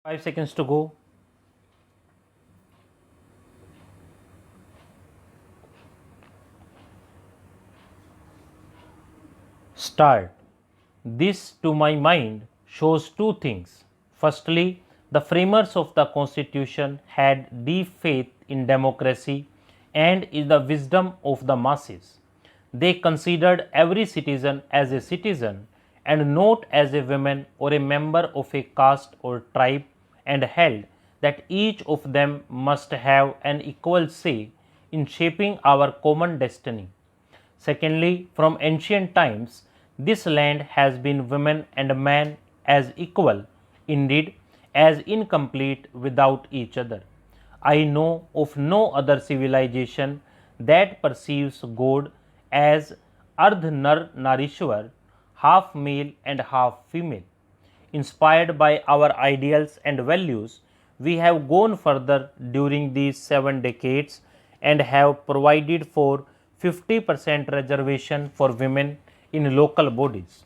5 seconds to go. Start. This, to my mind, shows two things. Firstly, the framers of the Constitution had deep faith in democracy and in the wisdom of the masses. They considered every citizen as a citizen and not as a woman or a member of a caste or tribe, and held that each of them must have an equal say in shaping our common destiny. Secondly, from ancient times, this land has been women and man as equal, indeed, as incomplete without each other. I know of no other civilization that perceives God as Ardh Nar Narishwar, half male and half female. Inspired by our ideals and values, we have gone further during these 7 decades and have provided for 50% reservation for women in local bodies.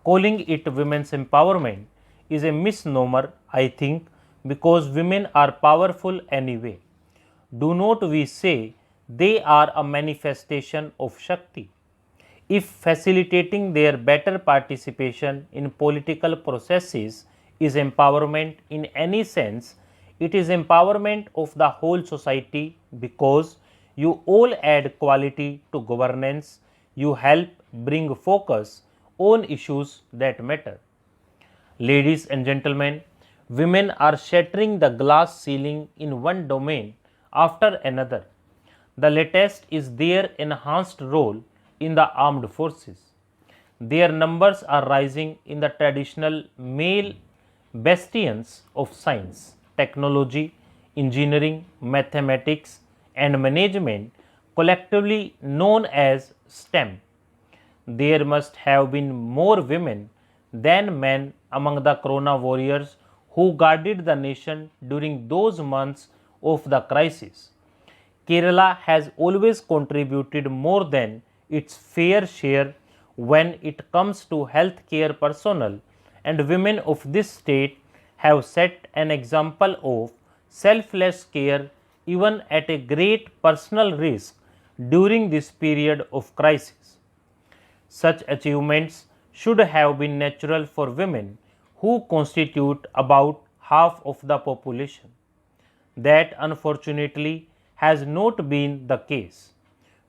Calling it women's empowerment is a misnomer, I think, because women are powerful anyway. Do not we say they are a manifestation of Shakti? If facilitating their better participation in political processes is empowerment in any sense, it is empowerment of the whole society because you all add quality to governance, you help bring focus on issues that matter. Ladies and gentlemen, women are shattering the glass ceiling in one domain after another. The latest is their enhanced role in the armed forces. Their numbers are rising in the traditional male bastions of science, technology, engineering, mathematics, and management, collectively known as STEM. There must have been more women than men among the Corona warriors who guarded the nation during those months of the crisis. Kerala has always contributed more than its fair share when it comes to healthcare personnel, and women of this state have set an example of selfless care even at a great personal risk during this period of crisis. Such achievements should have been natural for women who constitute about half of the population. That unfortunately has not been the case.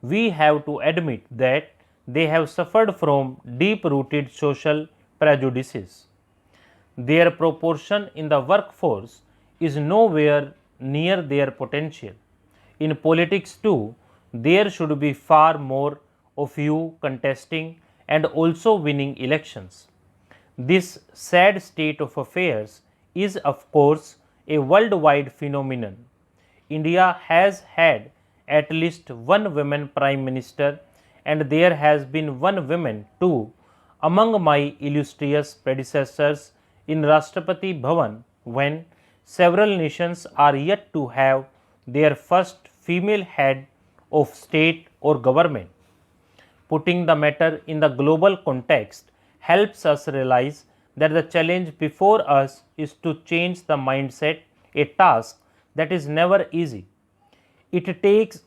We have to admit that they have suffered from deep rooted social prejudices. Their proportion in the workforce is nowhere near their potential. In politics, too, there should be far more of you contesting and also winning elections. This sad state of affairs is, of course, a worldwide phenomenon. India has had at least one woman prime minister, and there has been one woman too among my illustrious predecessors in Rashtrapati Bhavan, when several nations are yet to have their first female head of state or government. Putting the matter in the global context helps us realize that the challenge before us is to change the mindset, a task that is never easy. It takes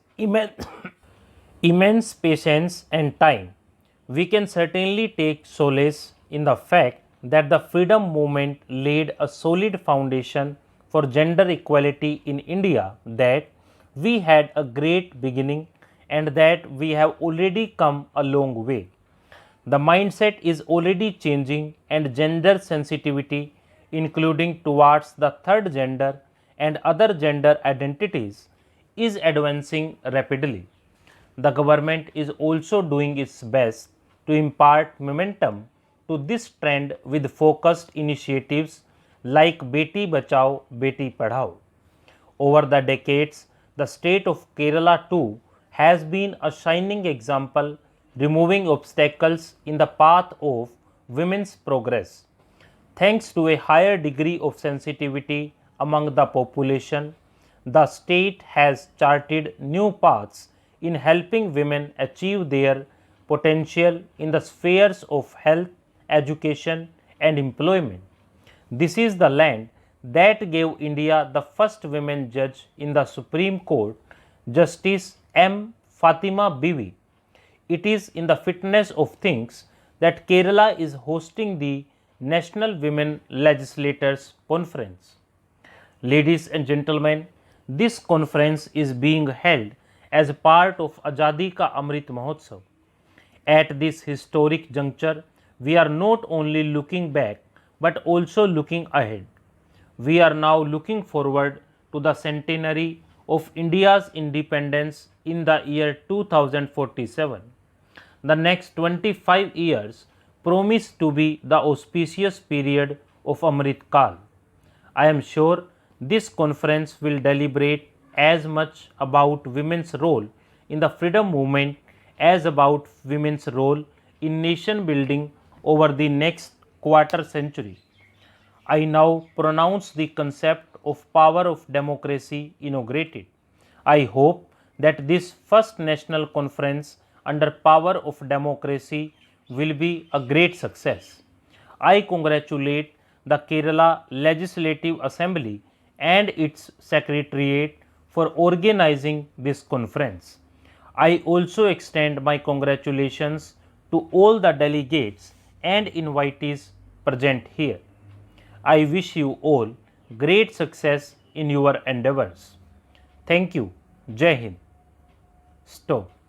immense patience and time. We can certainly take solace in the fact that the freedom movement laid a solid foundation for gender equality in India, that we had a great beginning and that we have already come a long way. The mindset is already changing, and gender sensitivity, including towards the third gender and other gender identities, is advancing rapidly. The government is also doing its best to impart momentum to this trend with focused initiatives like Beti Bachao, Beti Padhao. Over the decades, the state of Kerala too has been a shining example, removing obstacles in the path of women's progress. Thanks to a higher degree of sensitivity among the population, the state has charted new paths in helping women achieve their potential in the spheres of health, education, and employment. This is the land that gave India the first women judge in the Supreme Court, Justice M. Fatima Bibi. It is in the fitness of things that Kerala is hosting the National Women Legislators Conference. Ladies and gentlemen, this conference is being held as part of Azadi Ka Amrit Mahotsav. At this historic juncture, we are not only looking back but also looking ahead. We are now looking forward to the centenary of India's independence in the year 2047. The next 25 years promise to be the auspicious period of Amrit Kal. I am sure this conference will deliberate as much about women's role in the freedom movement as about women's role in nation building over the next quarter century. I now pronounce the concept of power of democracy inaugurated. I hope that this first national conference under power of democracy will be a great success. I congratulate the Kerala Legislative Assembly and its Secretariat for organizing this conference. I also extend my congratulations to all the delegates and invitees present here. I wish you all great success in your endeavors. Thank you. Jai Hind. Stop.